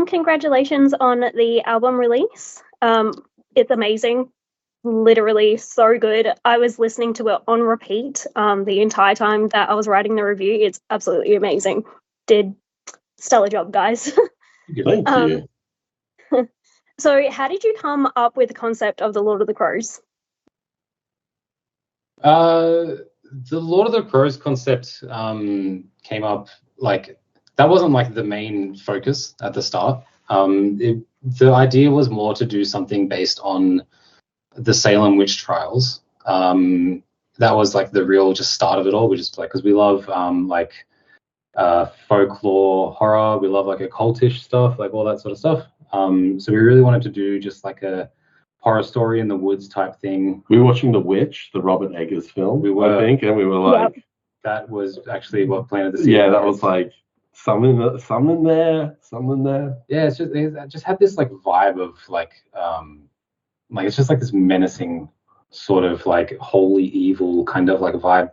congratulations on the album release. It's amazing. Literally so good. I was listening to it on repeat the entire time that I was writing the review. It's absolutely amazing. Did stellar job, guys. Thank you. So how did you come up with the concept of the Lord of the Crows? The Lord of the Crows concept came up, like, that wasn't like the main focus at the start. The idea was more to do something based on the Salem witch trials. That was like the real just start of it all. We just like, because we love folklore horror, we love like occultish stuff, like all that sort of stuff. So we really wanted to do just like a horror story in the woods type thing. We were watching The Witch, the Robert Eggers film, I think, and we were like, Yep. That was actually what Planet of the Sea. Yeah, that was like something there. Yeah, it just had this like vibe of like it's just like this menacing sort of like holy evil kind of like vibe.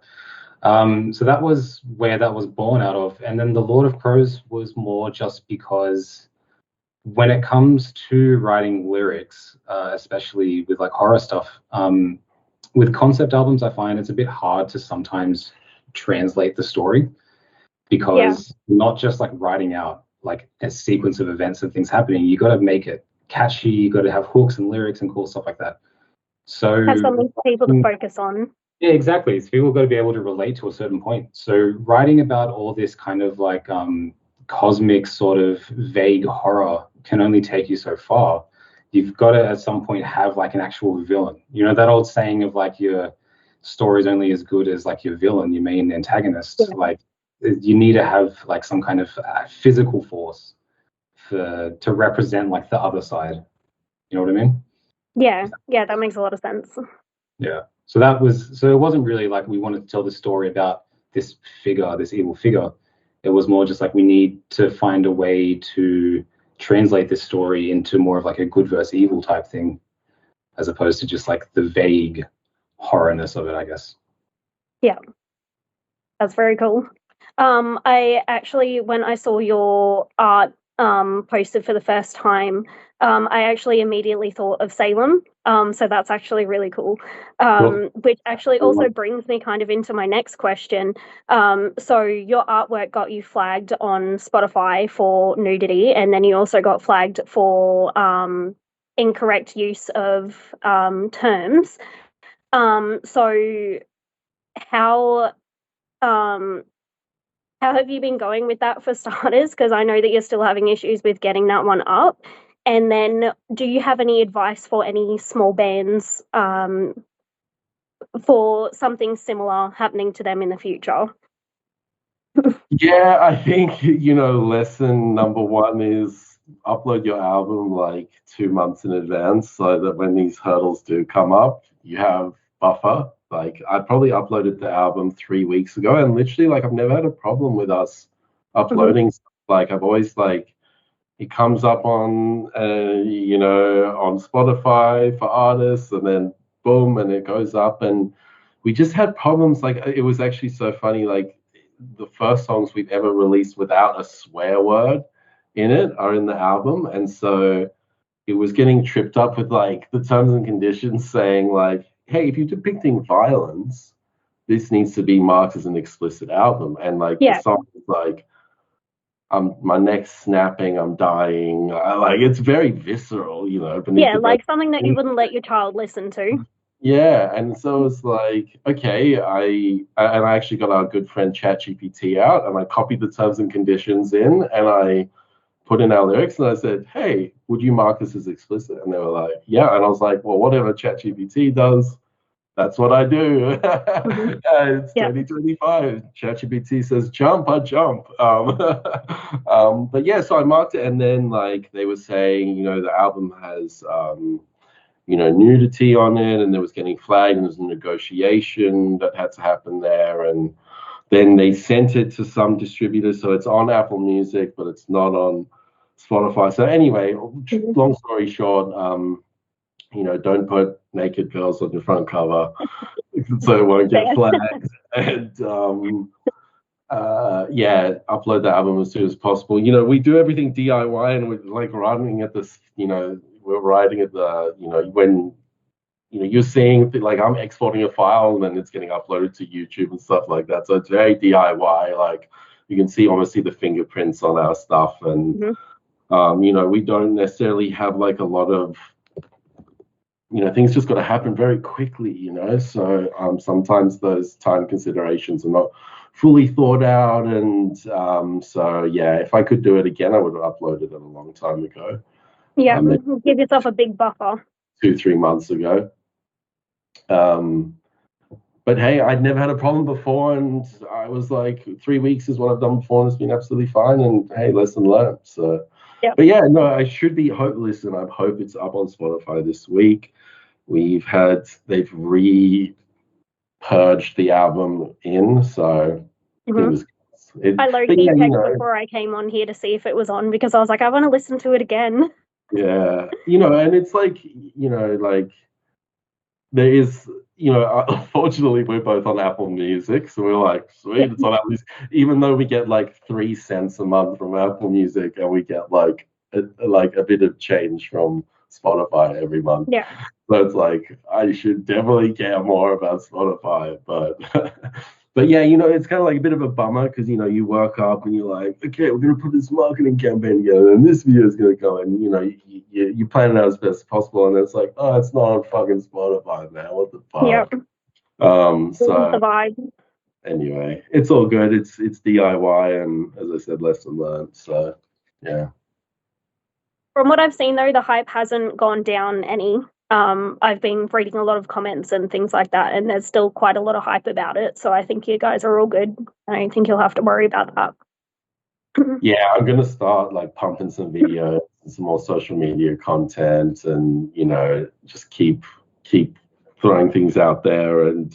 So that was where that was born out of. And then the Lord of Crows was more just because when it comes to writing lyrics, especially with like horror stuff, with concept albums, I find it's a bit hard to sometimes translate the story, because not just like writing out like a sequence of events and things happening, you got to make it catchy, you got to have hooks and lyrics and cool stuff like that. So Have something for people to focus on. Yeah, exactly. So people got to be able to relate to a certain point. So writing about all this kind of like cosmic sort of vague horror can only take you so far. You've got to at some point have like an actual villain. You know that old saying of like your story's only as good as like your villain, your main antagonist. Yeah. Like you need to have like some kind of physical force to represent like the other side. You know what I mean? Yeah, that makes a lot of sense. Yeah. So it wasn't really like we wanted to tell the story about this figure, this evil figure. It was more just like we need to find a way to translate this story into more of like a good versus evil type thing, as opposed to just like the vague horrorness of it, I guess. Yeah, that's very cool. I actually, when I saw your art posted for the first time, I actually immediately thought of Salem. So that's actually really cool. Which actually also brings me kind of into my next question. So your artwork got you flagged on Spotify for nudity, and then you also got flagged for incorrect use of terms. So how have you been going with that for starters? Because I know that you're still having issues with getting that one up. And then do you have any advice for any small bands for something similar happening to them in the future? Yeah, I think, lesson number one is upload your album like 2 months in advance so that when these hurdles do come up, you have buffer. Like I probably uploaded the album 3 weeks ago, and literally like I've never had a problem with us uploading stuff. Like I've always like it comes up on on Spotify for artists, and then boom, and it goes up. And we just had problems. Like it was actually so funny. Like the first songs we've ever released without a swear word in it are in the album, and so it was getting tripped up with like the terms and conditions saying like, hey, if you're depicting violence, this needs to be marked as an explicit album. And like the song is like, my neck's snapping, I'm dying. Like it's very visceral, Yeah, like something that you wouldn't let your child listen to. Yeah, and so it's like, okay, I actually got our good friend ChatGPT out, and I copied the terms and conditions in, and I put in our lyrics, and I said, hey, would you mark this as explicit? And they were like, yeah. And I was like, well, whatever ChatGPT does, that's what I do. It's 2025. ChatGPT says jump, I jump. But yeah, so I marked it, and then like they were saying, the album has nudity on it, and it was getting flagged, and there was a negotiation that had to happen there, and then they sent it to some distributor, so it's on Apple Music, but it's not on Spotify. So anyway, long story short, don't put naked girls on your front cover so it won't get flagged. And Yeah, upload the album as soon as possible. We do everything DIY, and we're like writing at this. We're writing at the. When you're seeing like I'm exporting a file and then it's getting uploaded to YouTube and stuff like that. So it's very DIY. Like you can almost see the fingerprints on our stuff, and Mhm. we don't necessarily have like a lot of things just got to happen very quickly. So sometimes those time considerations are not fully thought out, and so yeah, if I could do it again, I would have uploaded it a long time ago. Yeah, Maybe give yourself a big buffer. 2-3 months ago. But hey, I'd never had a problem before, and I was like, 3 weeks is what I've done before, and it's been absolutely fine. And hey, lesson learned. So, Yep. but yeah, no, I should be. Listen, I hope it's up on Spotify this week. They've purged the album in, so Mhm. fingers crossed. I But low-key yeah, checked before I came on here to see if it was on because I was like, I want to listen to it again. yeah, and it's like, like there is, unfortunately, we're both on Apple Music, so we're like, Yeah. sweet, it's on Apple Music, even though we get like 3 cents a month from Apple Music, and we get like a bit of change from Spotify every month. Yeah. So it's like I should definitely care more about Spotify, but but yeah, it's kind of like a bit of a bummer because you work up and you're like, okay, we're gonna put this marketing campaign together, and this video is gonna go, and you plan it out as best as possible, and it's like, oh, it's not on fucking Spotify, man. What the Yep. fuck? The So vibe. anyway, it's all good. It's DIY, and as I said, lesson learned. So yeah. From what I've seen, though, the hype hasn't gone down any. I've been reading a lot of comments and things like that, and there's still quite a lot of hype about it. So I think you guys are all good. I don't think you'll have to worry about that. Yeah, I'm gonna start like pumping some videos and some more social media content, and just keep throwing things out there. And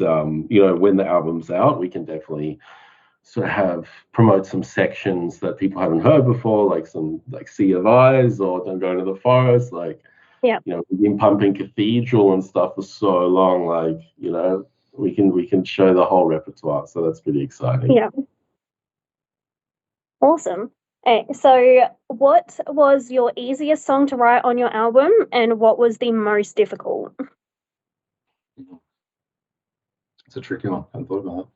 when the album's out, we can definitely sort of promote some sections that people haven't heard before, like some like Sea of Eyes or Don't Go into the Forest. Like, Yeah. we've been pumping Cathedral and stuff for so long. Like, we can show the whole repertoire. So that's pretty exciting. Yeah. Awesome. So, what was your easiest song to write on your album, and what was the most difficult? It's a tricky one. I haven't thought about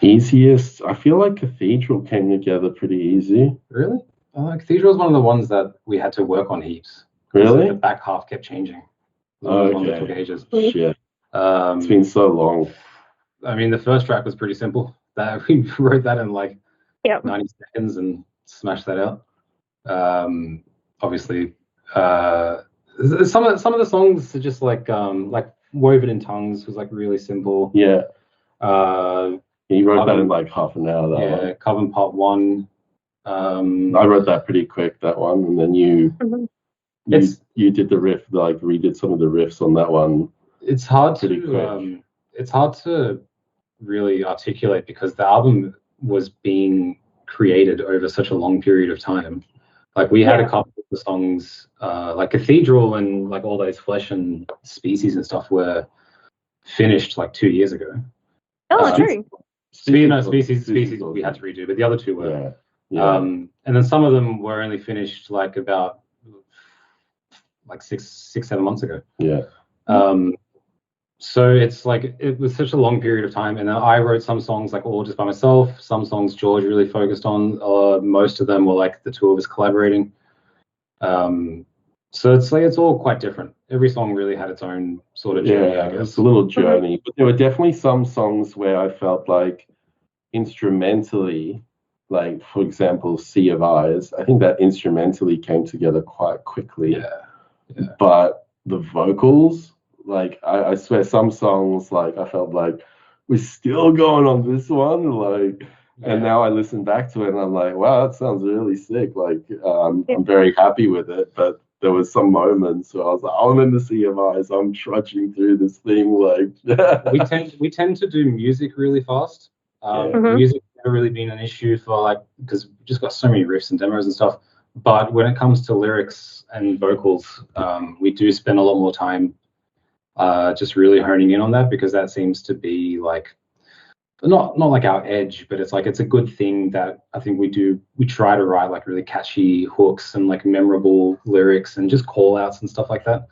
Easiest, I feel like Cathedral came together pretty easy. that. Really? Cathedral is one of the ones that we had to work on heaps. Really? The back half kept changing. It was one of the ones that took ages. Shit. It's been so long. I mean, the first track was pretty simple. That we wrote that in like Yep. 90 seconds and smashed that out. Obviously, some of the songs are just like Woven in Tongues was like really simple. Yeah. Uh, You wrote that in like half an hour. That one. Coven Part 1. I wrote that pretty quick, that one, and then you did the riff, like redid some of the riffs on that one. It's hard to really articulate because the album was being created over such a long period of time. Like we had a couple of the songs, like Cathedral and like all those Flesh and Species and stuff were finished like 2 years ago. Oh, true. Species we had to redo, but the other two were. Yeah. And then some of them were only finished like about like 6-7 months ago. Yeah. So it's like it was such a long period of time, and then I wrote some songs like all just by myself. Some songs George really focused on. Most of them were like the two of us collaborating. So it's like it's all quite different. Every song really had its own sort of journey. I guess. It's a little journey, but there were definitely some songs where I felt like instrumentally, like for example, Sea of Eyes. I think that instrumentally came together quite quickly. Yeah. But the vocals, like I swear, some songs, like I felt like we're still going on this one, like. And now I listen back to it and I'm like, wow, that sounds really sick. Like, I'm very happy with it. But there was some moments where I was like, I'm in the Sea of Eyes. I'm trudging through this thing. Like, we tend to do music really fast. Music never really been an issue for like because we just got so many riffs and demos and stuff. But when it comes to lyrics and vocals, we do spend a lot more time just really honing in on that because that seems to be like not like our edge, but it's like it's a good thing that I think we try to write like really catchy hooks and like memorable lyrics and just call outs and stuff like that.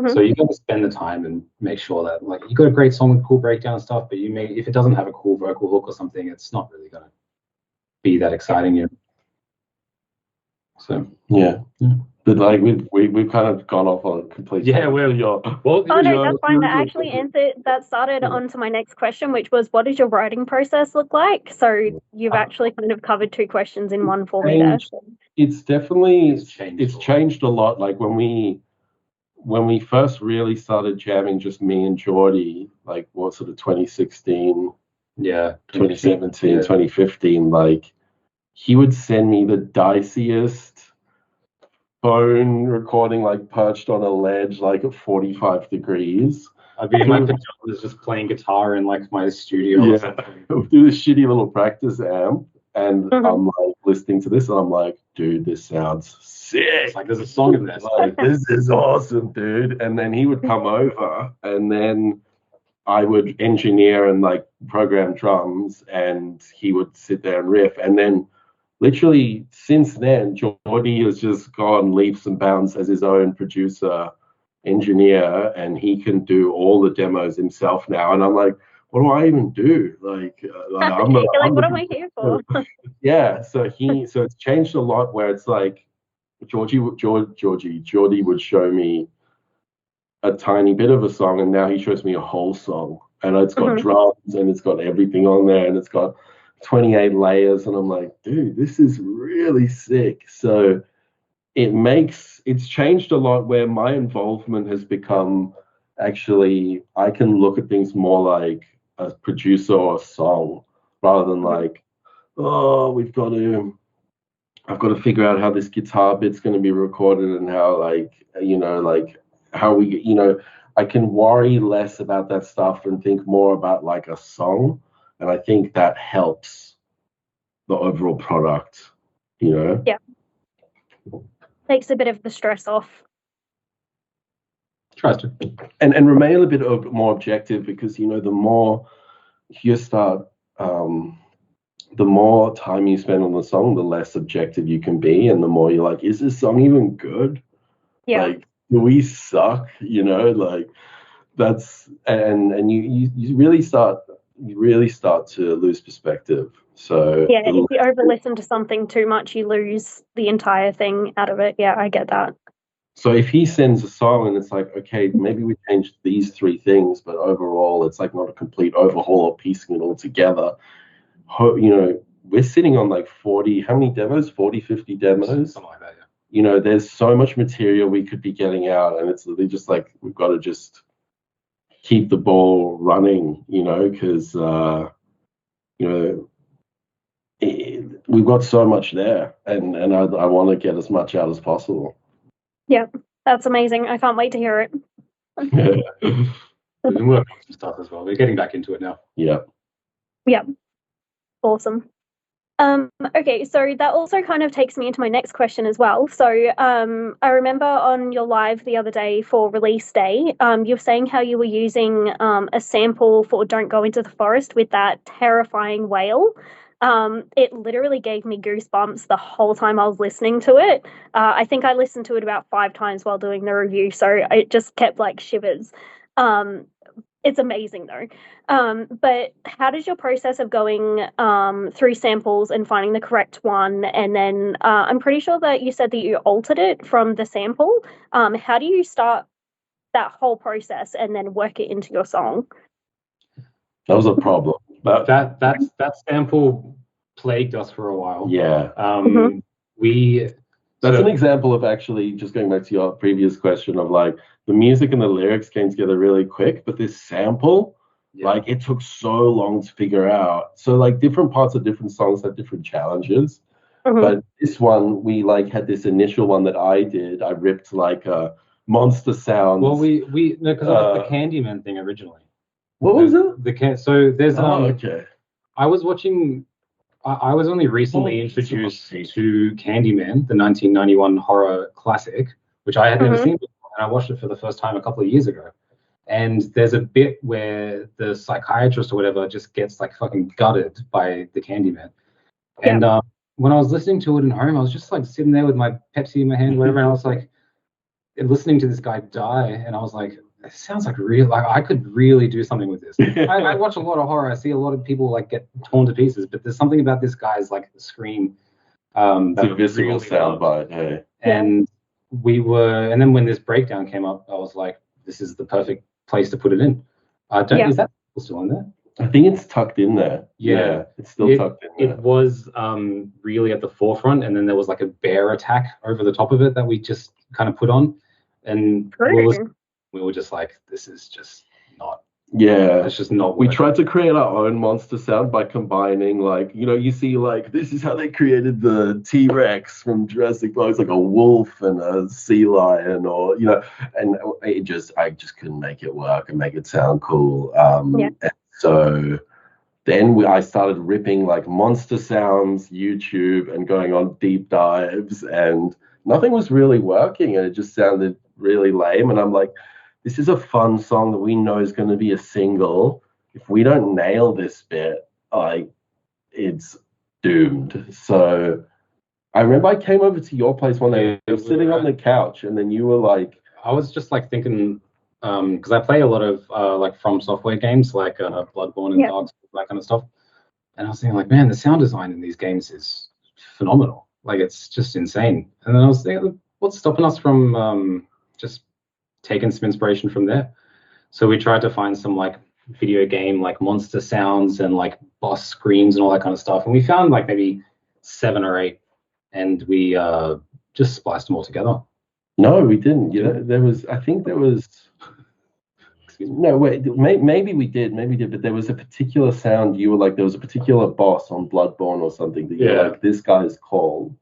So you got to spend the time and make sure that like you got a great song with cool breakdown and stuff, but if it doesn't have a cool vocal hook or something, it's not really gonna be that exciting. Yeah. So yeah. But like we've kind of gone off on a complete. Yeah, well, oh no, that's fine. That actually answered. That started onto my next question, which was, what does your writing process look like? So you've actually kind of covered two questions in one for me there. It's definitely It's changed a lot. Like when we first really started jamming, just me and Geordie, like what sort of 2016, yeah, 2017, yeah. 2015, like he would send me the diciest phone recording, like perched on a ledge, like at 45 degrees. I'd be in my pajamas just playing guitar in like my studio. Yeah, or something. we'll do this shitty little practice amp, and I'm like listening to this, and I'm like, dude, this sounds sick. It's like there's a song in this. Like, this is awesome, dude. And then he would come over, and then I would engineer and like program drums, and he would sit there and riff. And then literally since then, Geordie has just gone leaps and bounds as his own producer, engineer, and he can do all the demos himself now. And I'm like, what do I even do? Like I'm not. You're like, what am I here for? Yeah. So it's changed a lot. Where it's like Geordie would show me a tiny bit of a song, and now he shows me a whole song, and it's got drums and it's got everything on there, and it's got 28 layers, and I'm like, dude, this is really sick. So it's changed a lot, where my involvement has become, actually I can look at things more like a producer or a song, rather than like, oh, I've got to figure out how this guitar bit's going to be recorded, and how like how we I can worry less about that stuff and think more about like a song, and I think that helps the overall product. Yeah, takes a bit of the stress off. Tries to. And remain a bit more objective, because the more you start, the more time you spend on the song, the less objective you can be, and the more you're like, is this song even good? Yeah. Like, do we suck? Like that's, and you really start to lose perspective. So yeah, if you over listen to something too much, you lose the entire thing out of it. Yeah, I get that. So if he sends a song and it's like, okay, maybe we changed these three things, but overall it's like not a complete overhaul or piecing it all together. We're sitting on like 40, how many demos? 40, 50 demos? Something like that, yeah. There's so much material we could be getting out, and it's literally just like, we've got to just keep the ball running, because, we've got so much there, and I want to get as much out as possible. Yeah, that's amazing. I can't wait to hear it. We've been working on some stuff as well. We're getting back into it now. Yeah. Yeah. Awesome. Okay, so that also kind of takes me into my next question as well. So I remember on your live the other day for release day, you were saying how you were using a sample for Don't Go Into the Forest with that terrifying wail. It literally gave me goosebumps the whole time I was listening to it. I think I listened to it about 5 times while doing the review, so it just kept like shivers. It's amazing though. But how does your process of going through samples and finding the correct one, and then I'm pretty sure that you said that you altered it from the sample. How do you start that whole process and then work it into your song? That was a problem. That sample plagued us for a while. Yeah. That's an example of, actually, just going back to your previous question, of like the music and the lyrics came together really quick, but this sample, like, it took so long to figure out. So like different parts of different songs have different challenges. But this one, we like had this initial one that I did. I ripped like a monster sound. Well, because I did the Candyman thing originally. What was it? So there's okay. I was only recently introduced to Candyman, the 1991 horror classic, which I had never seen before, and I watched it for the first time a couple of years ago. And there's a bit where the psychiatrist or whatever just gets like fucking gutted by the Candyman. And when I was listening to it at home, I was just like sitting there with my Pepsi in my hand, whatever, and I was like listening to this guy die, and I was like, it sounds like real. Like I could really do something with this. I watch a lot of horror. I see a lot of people like get torn to pieces, but there's something about this guy's like scream. It's a visceral soundbite, hey. And and then when this breakdown came up, I was like, this is the perfect place to put it in. Is that still in there? I think it's tucked in there. Yeah, it's still tucked in there. It was really at the forefront, and then there was like a bear attack over the top of it that we just kind of put on, and we were just like, this is just not. Yeah, it's just not. We tried to create our own monster sound by combining, like, you see, like, this is how they created the T-Rex from Jurassic Park. It's like a wolf and a sea lion, or and I just couldn't make it work and make it sound cool. And so then I started ripping like monster sounds YouTube and going on deep dives, and nothing was really working, and it just sounded really lame. And I'm like, this is a fun song that we know is going to be a single. If we don't nail this bit, like, it's doomed. So I remember I came over to your place one day. I was sitting on the couch, and then you were like, I was just like thinking, because I play a lot of like From Software games, like Bloodborne and Dark Souls, that kind of stuff. And I was thinking, like, man, the sound design in these games is phenomenal. Like, it's just insane. And then I was thinking, what's stopping us from just taking some inspiration from there? So we tried to find some like video game like monster sounds and like boss screams and all that kind of stuff, and we found like maybe 7 or 8, and we just spliced them all together. No, we didn't. I think there was no, wait, maybe we did, but there was a particular sound. You were like, there was a particular boss on Bloodborne or something that you're like, this guy's called,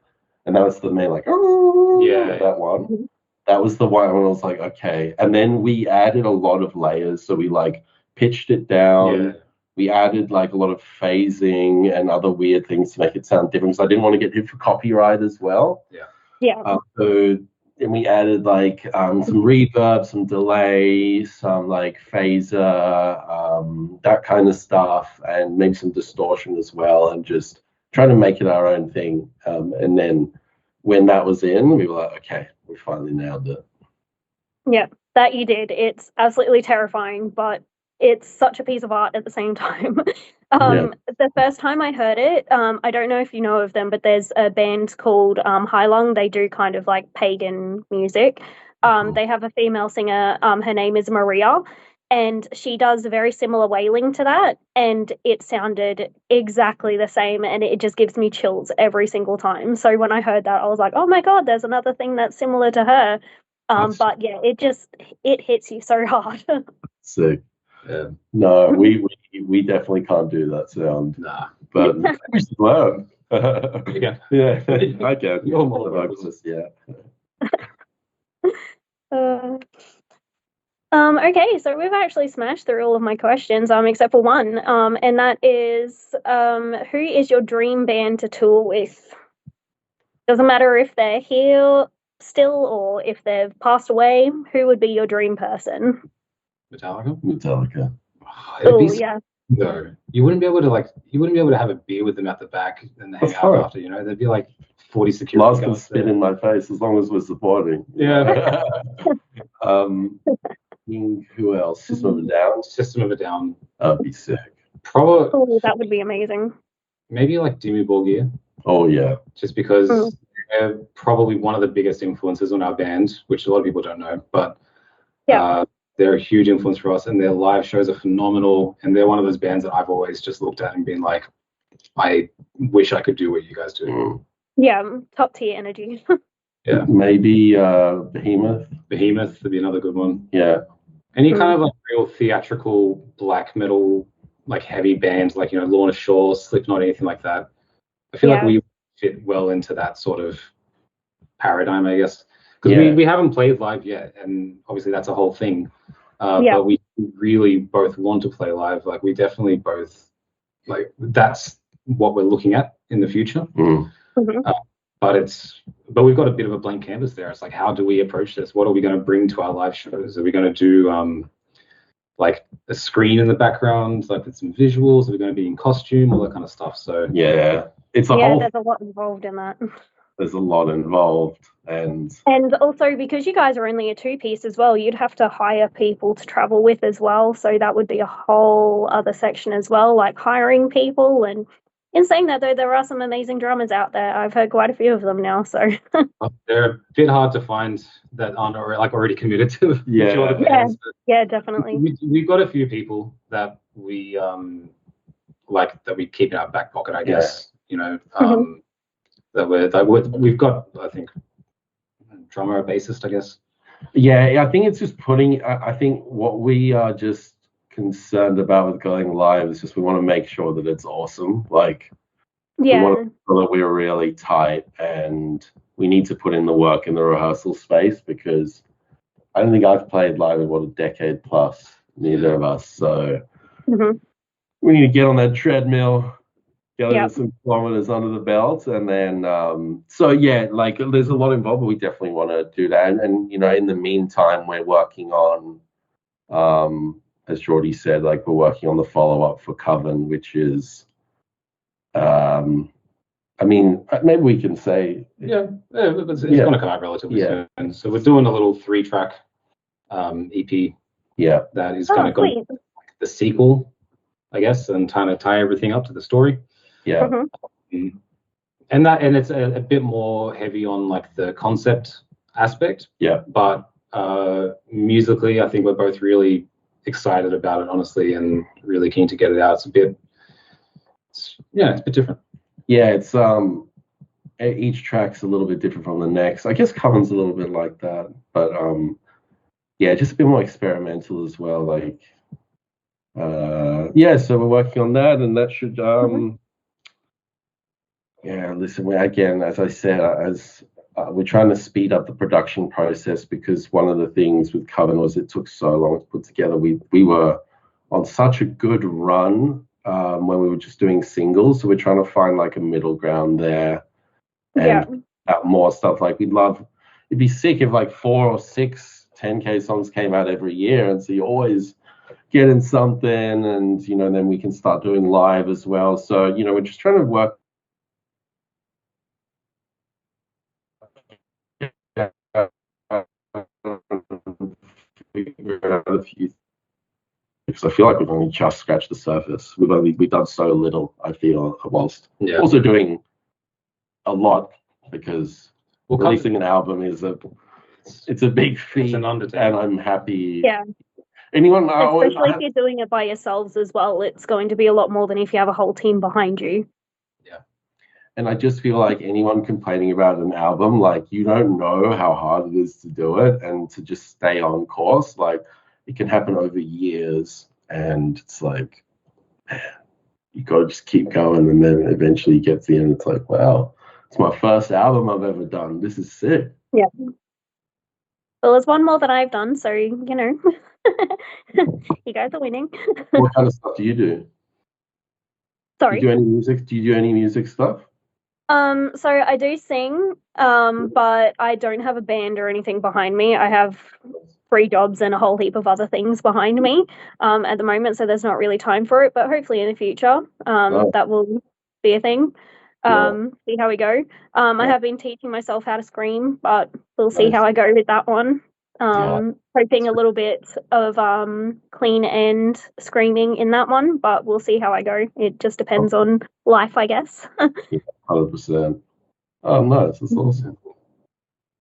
and that was the main like, that one. That was the one when I was like, okay. And then we added a lot of layers. So we like pitched it down. Yeah. We added like a lot of phasing and other weird things to make it sound different. So I didn't want to get hit for copyright as well. So then we added like some reverb, some delay, some like phaser, that kind of stuff, and maybe some distortion as well, and just trying to make it our own thing. And then when that was in, we were like, okay, we finally nailed it. Yeah, that you did. It's absolutely terrifying, but it's such a piece of art at the same time. The first time I heard it, I don't know if you know of them, but there's a band called Heilung. They do kind of like pagan music. They have a female singer. Her name is Maria, and she does a very similar wailing to that, and it sounded exactly the same, and it just gives me chills every single time. So when I heard that, I was like, oh my god, there's another thing that's similar to her. But yeah, it hits you so hard. Sick. Yeah. No, we definitely can't do that sound. Nah. But we should learn. Yeah. Yeah, I can. You're more vocalist, yeah. Okay, so we've actually smashed through all of my questions, except for one, and that is, who is your dream band to tour with? Doesn't matter if they're here still or if they've passed away. Who would be your dream person? Metallica. Yeah. No, you wouldn't be able to have a beer with them at the back and hang out after. There'd be like 40 security guards can spit in my face as long as we're supporting. Yeah. Who else? System of a Down. System of a Down. That'd be sick. Probably. That would be amazing. Maybe like Dimmu Borgir. Oh yeah. Just because they're probably one of the biggest influences on our band, which a lot of people don't know, but they're a huge influence for us, and their live shows are phenomenal. And they're one of those bands that I've always just looked at and been like, I wish I could do what you guys do. Yeah, top tier energy. Yeah. Maybe Behemoth. Behemoth would be another good one. Yeah. Any kind of like real theatrical black metal, like heavy bands, like Lorna Shore, Slipknot, anything like that. I feel like we fit well into that sort of paradigm, I guess. Because we haven't played live yet, and obviously that's a whole thing. But we really both want to play live. Like, we definitely both, like, that's what we're looking at in the future. But we've got a bit of a blank canvas there. It's like, how do we approach this? What are we going to bring to our live shows? Are we going to do like a screen in the background, like with some visuals? Are we going to be in costume, all that kind of stuff? So Yeah, it's a Yeah, whole. there's a lot involved in that. There's a lot involved, and And also, because you guys are only a two-piece as well, you'd have to hire people to travel with as well. So that would be a whole other section as well, like hiring people. And in saying that, though, there are some amazing drummers out there. I've heard quite a few of them now. So they're a bit hard to find that aren't already committed to Yeah. the bands. But yeah, definitely. we've got a few people that we that we keep in our back pocket, I guess. You know, we've got, I think, a drummer, a bassist, I guess. Yeah, I think it's just putting. I think what we are just concerned about with going live is just we want to make sure that it's awesome. Like we want Yeah, to feel that we're really tight, and we need to put in the work in the rehearsal space because I don't think I've played live in a decade plus. Neither of us. So hmm we need to get on that treadmill, get yeah, some kilometers under the belt, and then so yeah, like there's a lot involved, but we definitely want to do that. And you know, in the meantime, we're working on, as Jordy said, like we're working on the follow up for Coven, which is, I mean, maybe we can say, it's going to come out relatively soon. So we're doing a little 3-track EP. Yeah, that is going to go the sequel, I guess, and kind of tie everything up to the story. Yeah. Mm-hmm. And it's a bit more heavy on like the concept aspect. Yeah. But musically, I think we're both really excited about it, honestly, and really keen to get it out. It's a bit different. Yeah, it's each track's a little bit different from the next. I guess Coven's a little bit like that, but yeah, just a bit more experimental as well. Like so we're working on that, and that should listen, again, as I said, we're trying to speed up the production process because one of the things with Coven was it took so long to put together. We were on such a good run when we were just doing singles, so we're trying to find like a middle ground there and more stuff. Like it'd be sick if like 4 or 6 10K songs came out every year, and so you always getting something, and you know, then we can start doing live as well. So you know, we're just trying to work a few, because I feel like we've only just scratched the surface. We've done so little, I feel, whilst also doing a lot, because releasing an album is it's a big feat, it's an undertaking. And I'm happy. Yeah. Especially if you're doing it by yourselves as well, it's going to be a lot more than if you have a whole team behind you. Yeah. And I just feel like anyone complaining about an album, like you don't know how hard it is to do it and to just stay on course. Like it can happen over years, and it's like, man, you got to just keep going, and then eventually you get to the end. It's like, wow, it's my first album I've ever done. This is sick. Yeah. Well, there's one more that I've done, so you know, you guys are winning. What kind of stuff do you do? Sorry. Do you do any music? Do you do any music stuff? So I do sing, but I don't have a band or anything behind me. I have 3 jobs and a whole heap of other things behind me at the moment, so there's not really time for it, but hopefully in the future that will be a thing. See how we go. I have been teaching myself how to scream, but we'll see how I go with that one. Hoping a little bit of clean end screaming in that one, but we'll see how I go. It just depends on life, I guess. 100%. Oh, nice. That's awesome.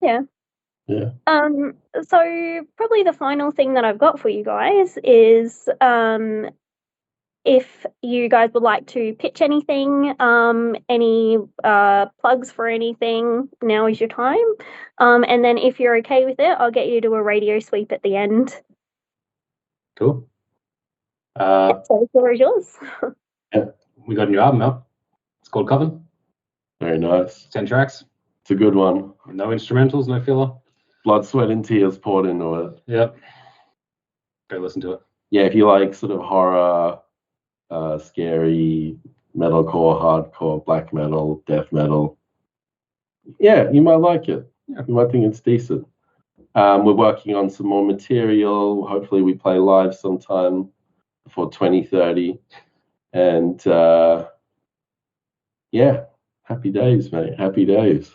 Yeah. Yeah. So probably the final thing that I've got for you guys is if you guys would like to pitch anything, any plugs for anything, now is your time. And then if you're okay with it, I'll get you to do a radio sweep at the end. Cool. So the floor is yours. Yeah, we got a new album out. It's called Coven. Very nice. 10 tracks. It's a good one. No instrumentals, no filler. Blood, sweat, and tears poured into it. Yep. Go listen to it. Yeah, if you like sort of horror, scary, metalcore, hardcore, black metal, death metal, yeah, you might like it. Yeah. You might think it's decent. We're working on some more material. Hopefully, we play live sometime before 2030. And yeah, happy days, mate. Happy days.